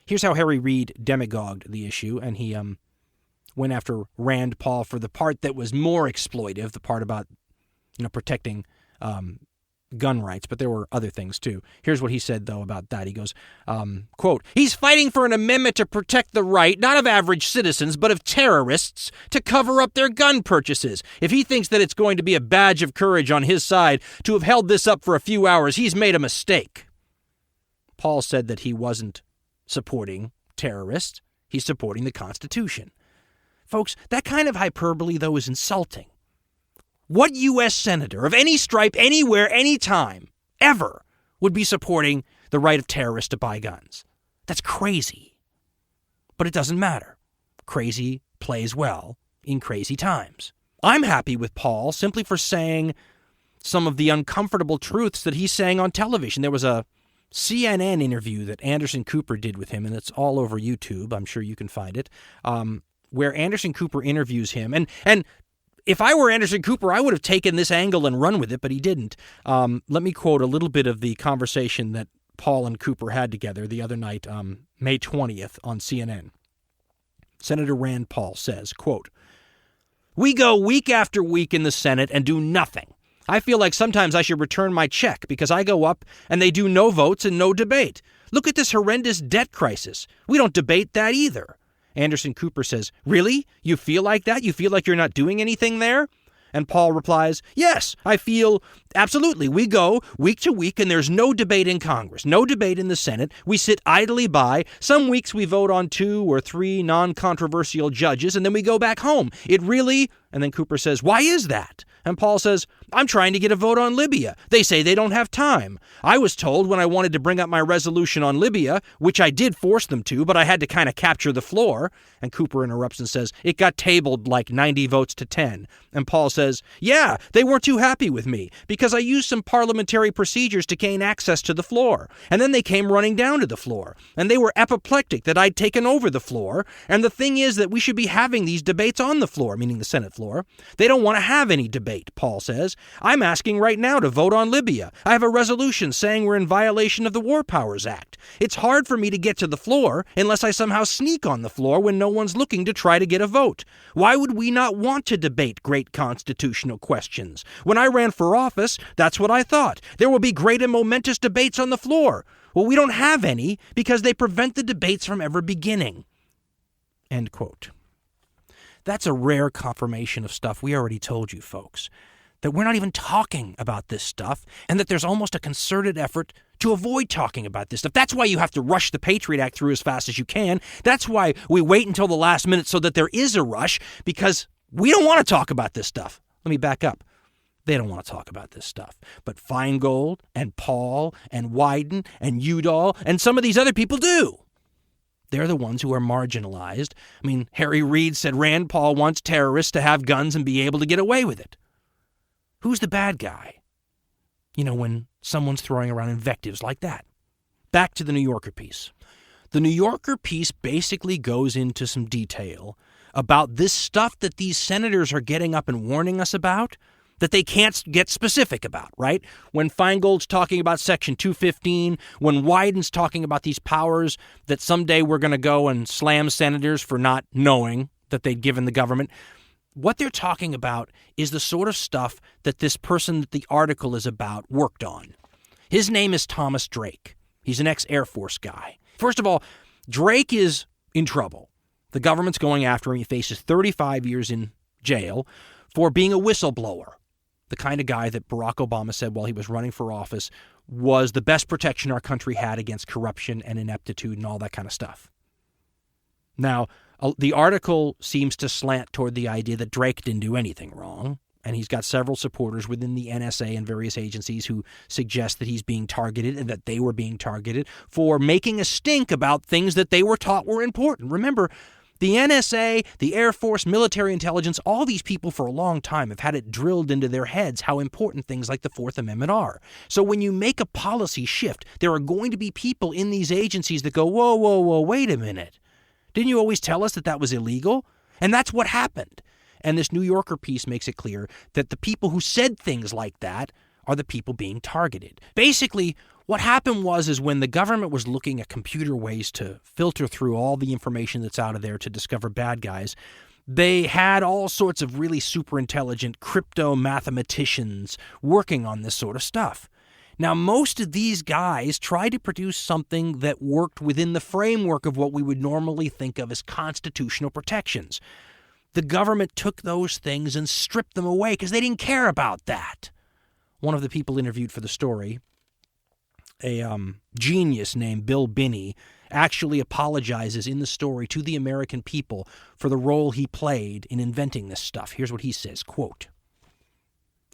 Here's how Harry Reid demagogued the issue, and he went after Rand Paul for the part that was more exploitive, the part about protecting gun rights, but there were other things too. Here's what he said, though, about that. He goes, quote, "He's fighting for an amendment to protect the right, not of average citizens, but of terrorists, to cover up their gun purchases. If he thinks that it's going to be a badge of courage on his side to have held this up for a few hours, he's made a mistake." Paul said that he wasn't supporting terrorists. He's supporting the Constitution. Folks, that kind of hyperbole, though, is insulting. What U.S. senator of any stripe, anywhere, anytime, ever, would be supporting the right of terrorists to buy guns? That's crazy. But it doesn't matter. Crazy plays well in crazy times. I'm happy with Paul simply for saying some of the uncomfortable truths that he's saying on television. There was a CNN interview that Anderson Cooper did with him, and it's all over YouTube. I'm sure you can find it, where Anderson Cooper interviews him. And if I were Anderson Cooper, I would have taken this angle and run with it, but he didn't. Let me quote a little bit of the conversation that Paul and Cooper had together the other night, May 20th on CNN. Senator Rand Paul says, quote, "We go week after week in the Senate and do nothing. I feel like sometimes I should return my check because I go up and they do no votes and no debate. Look at this horrendous debt crisis. We don't debate that either." Anderson Cooper says, "Really? You feel like that? You feel like you're not doing anything there?" And Paul replies, "Yes, I feel absolutely. We go week to week and there's no debate in Congress, no debate in the Senate. We sit idly by. Some weeks we vote on 2 or 3 non-controversial judges and then we go back home. It really..." And then Cooper says, "Why is that?" And Paul says, "I'm trying to get a vote on Libya. They say they don't have time. I was told when I wanted to bring up my resolution on Libya, which I did force them to, but I had to kind of capture the floor." And Cooper interrupts and says, "It got tabled like 90 votes to 10. And Paul says, "Yeah, they weren't too happy with me because I used some parliamentary procedures to gain access to the floor. And then they came running down to the floor. And they were apoplectic that I'd taken over the floor. And the thing is that we should be having these debates on the floor," meaning the Senate floor. "They don't want to have any debate," Paul says. "I'm asking right now to vote on Libya. I have a resolution saying we're in violation of the War Powers Act. It's hard for me to get to the floor unless I somehow sneak on the floor when no one's looking to try to get a vote. Why would we not want to debate great constitutional questions? When I ran for office, that's what I thought. There will be great and momentous debates on the floor. Well, we don't have any because they prevent the debates from ever beginning." End quote. That's a rare confirmation of stuff we already told you, folks, that we're not even talking about this stuff and that there's almost a concerted effort to avoid talking about this stuff. That's why you have to rush the Patriot Act through as fast as you can. That's why we wait until the last minute so that there is a rush, because we don't want to talk about this stuff. Let me back up. They don't want to talk about this stuff. But Feingold and Paul and Wyden and Udall and some of these other people do. They're the ones who are marginalized. I mean, Harry Reid said Rand Paul wants terrorists to have guns and be able to get away with it. Who's the bad guy? When someone's throwing around invectives like that. Back to the New Yorker piece. The New Yorker piece basically goes into some detail about this stuff that these senators are getting up and warning us about that they can't get specific about, right? When Feingold's talking about Section 215, when Wyden's talking about these powers that someday we're going to go and slam senators for not knowing that they'd given the government, what they're talking about is the sort of stuff that this person that the article is about worked on. His name is Thomas Drake. He's an ex-Air Force guy. First of all, Drake is in trouble. The government's going after him. He faces 35 years in jail for being a whistleblower. The kind of guy that Barack Obama said while he was running for office was the best protection our country had against corruption and ineptitude and all that kind of stuff. Now, the article seems to slant toward the idea that Drake didn't do anything wrong, and he's got several supporters within the NSA and various agencies who suggest that he's being targeted and that they were being targeted for making a stink about things that they were taught were important. Remember, the NSA, the Air Force, military intelligence, all these people for a long time have had it drilled into their heads how important things like the Fourth Amendment are. So when you make a policy shift, there are going to be people in these agencies that go, whoa, wait a minute. Didn't you always tell us that that was illegal? And that's what happened. And this New Yorker piece makes it clear that the people who said things like that are the people being targeted. Basically, What happened was when the government was looking at computer ways to filter through all the information that's out of there to discover bad guys, they had all sorts of really super intelligent crypto mathematicians working on this sort of stuff. Now, most of these guys tried to produce something that worked within the framework of what we would normally think of as constitutional protections. The government took those things and stripped them away because they didn't care about that. One of the people interviewed for the story, a genius named Bill Binney, actually apologizes in the story to the American people for the role he played in inventing this stuff. Here's what he says, quote.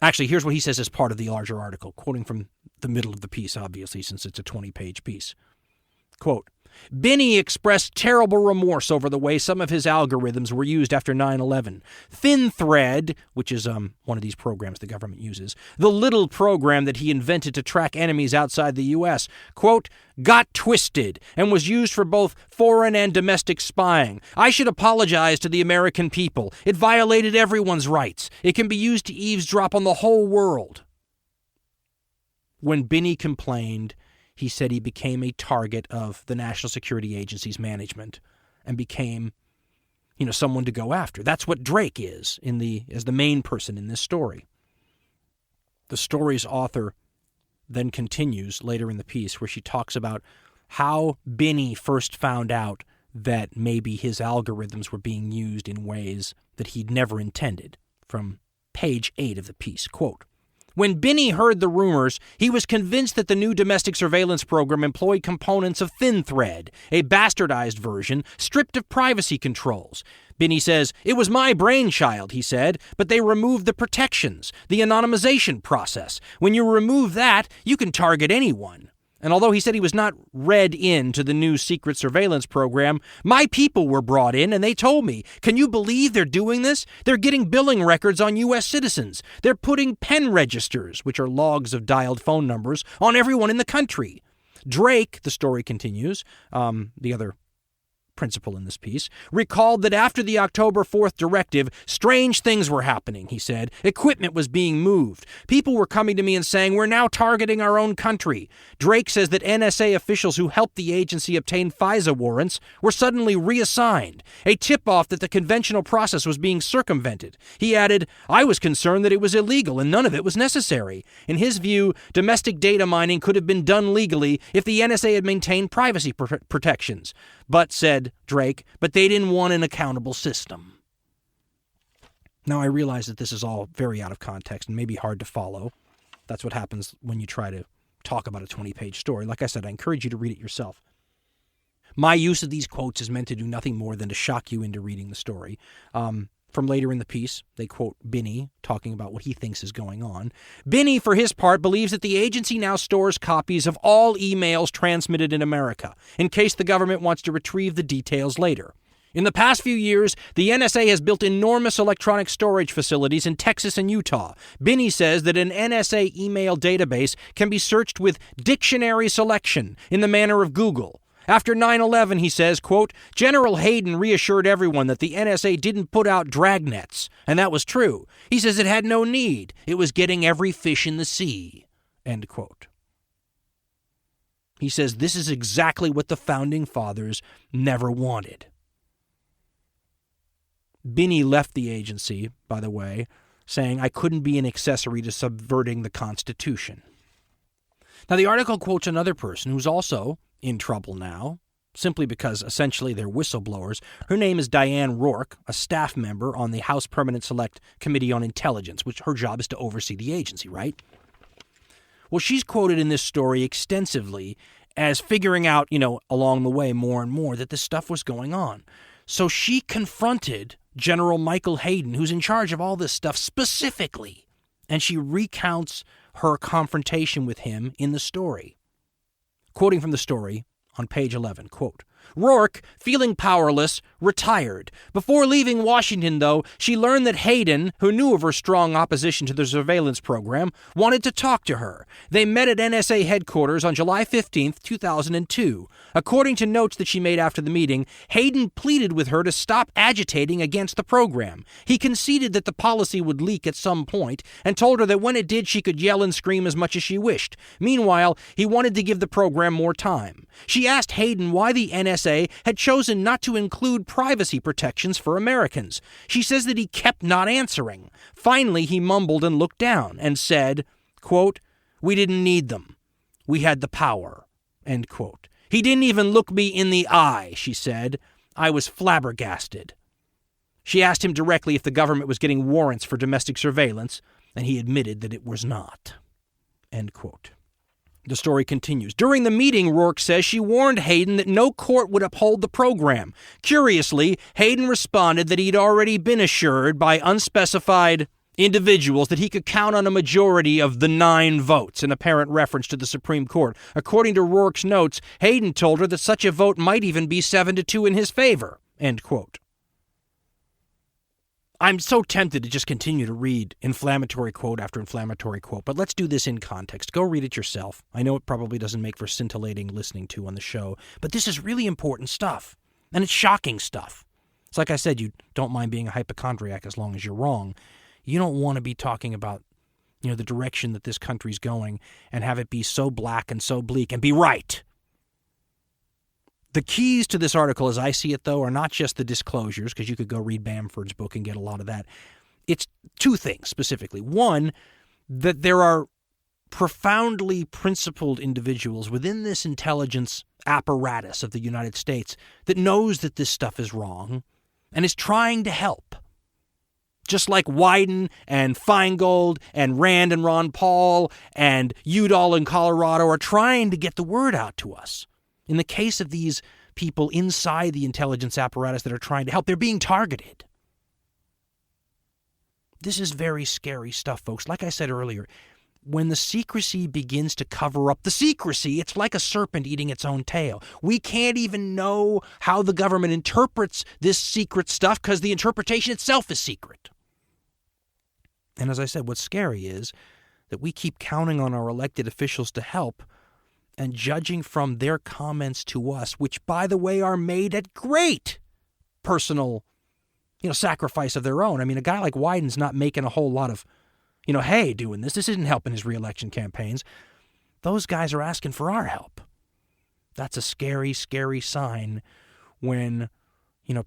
Actually, here's what he says as part of the larger article, quoting from the middle of the piece, obviously, since it's a 20-page piece. Quote, Binney expressed terrible remorse over the way some of his algorithms were used after 9/11. ThinThread, which is one of these programs the government uses, the little program that he invented to track enemies outside the U.S., quote, got twisted and was used for both foreign and domestic spying. I should apologize to the American people. It violated everyone's rights. It can be used to eavesdrop on the whole world. When Binney complained, he said he became a target of the National Security Agency's management and became, someone to go after. That's what Drake is as the main person in this story. The story's author then continues later in the piece where she talks about how Binney first found out that maybe his algorithms were being used in ways that he'd never intended. From page 8 of the piece, quote, when Binney heard the rumors, he was convinced that the new domestic surveillance program employed components of ThinThread, a bastardized version stripped of privacy controls. Binney says, it was my brainchild, he said, but they removed the protections, the anonymization process. When you remove that, you can target anyone. And although he said he was not read into the new secret surveillance program, my people were brought in and they told me, can you believe they're doing this? They're getting billing records on U.S. citizens. They're putting pen registers, which are logs of dialed phone numbers, on everyone in the country. Drake, the story continues, the other principal in this piece, recalled that after the October 4th directive, strange things were happening, he said. Equipment was being moved. People were coming to me and saying, we're now targeting our own country. Drake says that NSA officials who helped the agency obtain FISA warrants were suddenly reassigned, a tip-off that the conventional process was being circumvented. He added, I was concerned that it was illegal and none of it was necessary. In his view, domestic data mining could have been done legally if the NSA had maintained privacy protections. But, said Drake, but they didn't want an accountable system. Now, I realize that this is all very out of context and maybe hard to follow. That's what happens when you try to talk about a 20-page story. Like I said, I encourage you to read it yourself. My use of these quotes is meant to do nothing more than to shock you into reading the story. From later in the piece, they quote Binney talking about what he thinks is going on. Binney, for his part, believes that the agency now stores copies of all emails transmitted in America, in case the government wants to retrieve the details later. In the past few years, the NSA has built enormous electronic storage facilities in Texas and Utah. Binney says that an NSA email database can be searched with dictionary selection in the manner of Google. After 9/11, he says, quote, General Hayden reassured everyone that the NSA didn't put out dragnets, and that was true. He says it had no need. It was getting every fish in the sea, end quote. He says this is exactly what the Founding Fathers never wanted. Binney left the agency, by the way, saying, I couldn't be an accessory to subverting the Constitution. Now, the article quotes another person who's also in trouble now, simply because essentially they're whistleblowers. Her name is Diane Rourke, a staff member on the House Permanent Select Committee on Intelligence, which her job is to oversee the agency, right? Well, she's quoted in this story extensively as figuring out, along the way more and more that this stuff was going on. So she confronted General Michael Hayden, who's in charge of all this stuff specifically, and she recounts her confrontation with him in the story. Quoting from the story on page 11, quote, Rourke, feeling powerless, retired. Before leaving Washington, though, she learned that Hayden, who knew of her strong opposition to the surveillance program, wanted to talk to her. They met at NSA headquarters on July 15, 2002. According to notes that she made after the meeting, Hayden pleaded with her to stop agitating against the program. He conceded that the policy would leak at some point and told her that when it did, she could yell and scream as much as she wished. Meanwhile, he wanted to give the program more time. She asked Hayden why the NSA had chosen not to include privacy protections for Americans. She says that he kept not answering. Finally, he mumbled and looked down and said, quote, "We didn't need them. We had the power," end quote. "He didn't even look me in the eye," she said. "I was flabbergasted." She asked him directly if the government was getting warrants for domestic surveillance, and he admitted that it was not, end quote. The story continues. During the meeting, Rourke says she warned Hayden that no court would uphold the program. Curiously, Hayden responded that he'd already been assured by unspecified individuals that he could count on a majority of the 9 votes, an apparent reference to the Supreme Court. According to Rourke's notes, Hayden told her that such a vote might even be 7-2 in his favor, end quote. I'm so tempted to just continue to read inflammatory quote after inflammatory quote, but let's do this in context. Go read it yourself. I know it probably doesn't make for scintillating listening to on the show, but this is really important stuff, and it's shocking stuff. It's like I said, you don't mind being a hypochondriac as long as you're wrong. You don't want to be talking about, the direction that this country's going and have it be so black and so bleak and be right. The keys to this article, as I see it, though, are not just the disclosures, because you could go read Bamford's book and get a lot of that. It's 2 things specifically. One, that there are profoundly principled individuals within this intelligence apparatus of the United States that knows that this stuff is wrong and is trying to help. Just like Wyden and Feingold and Rand and Ron Paul and Udall in Colorado are trying to get the word out to us. In the case of these people inside the intelligence apparatus that are trying to help, they're being targeted. This is very scary stuff, folks. Like I said earlier, when the secrecy begins to cover up the secrecy, it's like a serpent eating its own tail. We can't even know how the government interprets this secret stuff because the interpretation itself is secret. And as I said, what's scary is that we keep counting on our elected officials to help and judging from their comments to us, which, by the way, are made at great personal, sacrifice of their own. I mean, a guy like Wyden's not making a whole lot of, hey, doing this. This isn't helping his reelection campaigns. Those guys are asking for our help. That's a scary, scary sign when,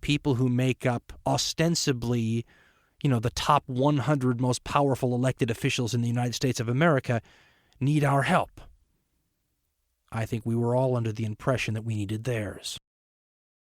people who make up ostensibly, the top 100 most powerful elected officials in the United States of America need our help. I think we were all under the impression that we needed theirs.